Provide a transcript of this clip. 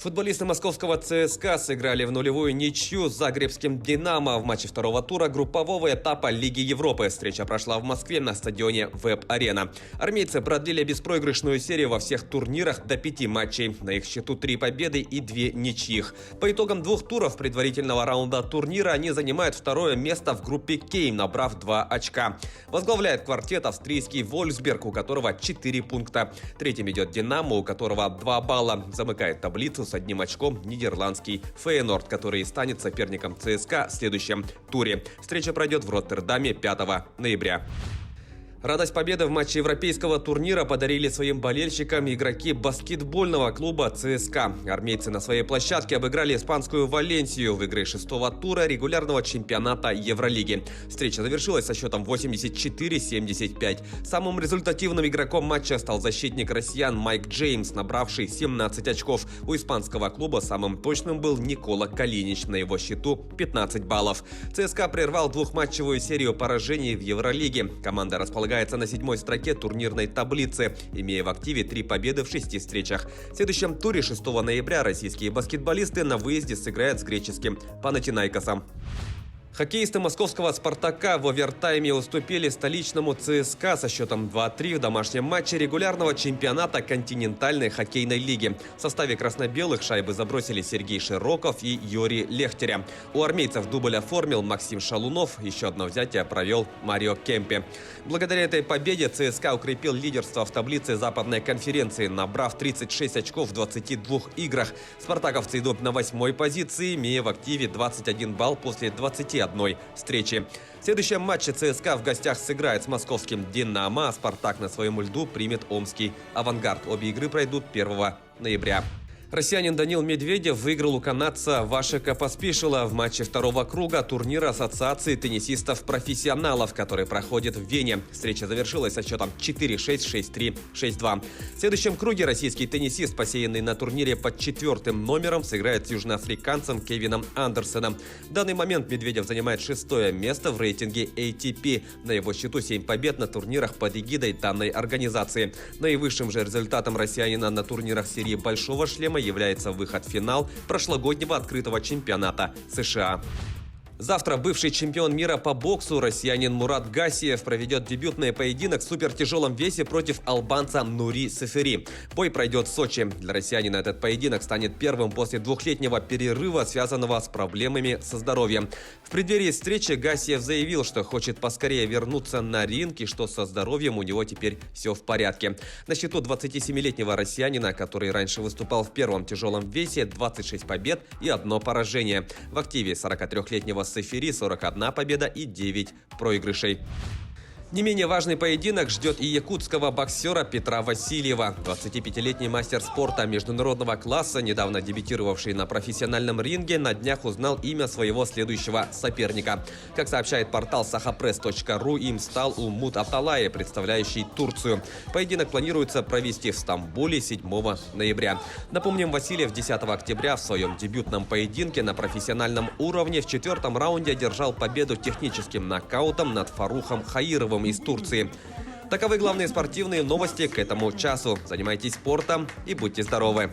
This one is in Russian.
Футболисты московского ЦСКА сыграли в нулевую ничью с загребским «Динамо» в матче второго тура группового этапа Лиги Европы. Встреча прошла в Москве на стадионе «Веб-Арена». Армейцы продлили беспроигрышную серию во всех турнирах до 5 матчей. На их счету 3 победы и 2 ничьих. По итогам 2 туров предварительного раунда турнира они занимают второе место в группе К, набрав 2 очка. Возглавляет квартет австрийский «Вольфсберг», у которого 4 пункта. Третьим идет «Динамо», у которого 2 балла. Замыкает таблицу с 1 очком нидерландский «Фейенорд», который и станет соперником ЦСКА в следующем туре. Встреча пройдет в Роттердаме 5 ноября. Радость победы в матче европейского турнира подарили своим болельщикам игроки баскетбольного клуба ЦСКА. Армейцы на своей площадке обыграли испанскую Валенсию в игре 6-го тура регулярного чемпионата Евролиги. Встреча завершилась со счетом 84-75. Самым результативным игроком матча стал защитник россиян Майк Джеймс, набравший 17 очков. У испанского клуба самым точным был Никола Калинич, на его счету 15 баллов. ЦСКА прервал двухматчевую серию поражений в Евролиге. Команда располагается на 7-й строке турнирной таблицы, имея в активе 3 победы в 6 встречах. В следующем туре 6 ноября российские баскетболисты на выезде сыграют с греческим Панатинаикосом. Хоккеисты московского «Спартака» в овертайме уступили столичному ЦСКА со счетом 2-3 в домашнем матче регулярного чемпионата континентальной хоккейной лиги. В составе красно-белых шайбы забросили Сергей Широков и Юрий Лехтеря. У армейцев дубль оформил Максим Шалунов, еще одно взятие провел Марио Кемпе. Благодаря этой победе ЦСКА укрепил лидерство в таблице Западной конференции, набрав 36 очков в 22 играх. Спартаковцы идут на 8-й позиции, имея в активе 21 балл после 21 встречи. В следующем матче ЦСКА в гостях сыграет с московским «Динамо», а «Спартак» на своем льду примет омский «Авангард». Обе игры пройдут 1 ноября. Россиянин Данил Медведев выиграл у канадца Вашека Поспишила в матче второго круга турнира Ассоциации теннисистов-профессионалов, который проходит в Вене. Встреча завершилась со счетом 4-6, 6-3, 6-2. В следующем круге российский теннисист, посеянный на турнире под 4-м номером, сыграет с южноафриканцем Кевином Андерсоном. В данный момент Медведев занимает 6-е место в рейтинге ATP. На его счету 7 побед на турнирах под эгидой данной организации. Наивысшим же результатом россиянина на турнирах серии «Большого шлема» является выход в финал прошлогоднего открытого чемпионата США. Завтра бывший чемпион мира по боксу россиянин Мурат Гасиев проведет дебютный поединок в супертяжелом весе против албанца Нури Сефери. Бой пройдет в Сочи. Для россиянина этот поединок станет первым после 2-летнего перерыва, связанного с проблемами со здоровьем. В преддверии встречи Гасиев заявил, что хочет поскорее вернуться на ринг и что со здоровьем у него теперь все в порядке. На счету 27-летнего россиянина, который раньше выступал в первом тяжелом весе, 26 побед и 1 поражение. В активе 43-летнего Сефери 41 победа и 9 проигрышей. Не менее важный поединок ждет и якутского боксера Петра Васильева. 25-летний мастер спорта международного класса, недавно дебютировавший на профессиональном ринге, на днях узнал имя своего следующего соперника. Как сообщает портал sahapress.ru, им стал Умут Аталай, представляющий Турцию. Поединок планируется провести в Стамбуле 7 ноября. Напомним, Васильев 10 октября в своем дебютном поединке на профессиональном уровне в 4-м раунде одержал победу техническим нокаутом над Фарухом Хаировым из Турции. Таковы главные спортивные новости к этому часу. Занимайтесь спортом и будьте здоровы!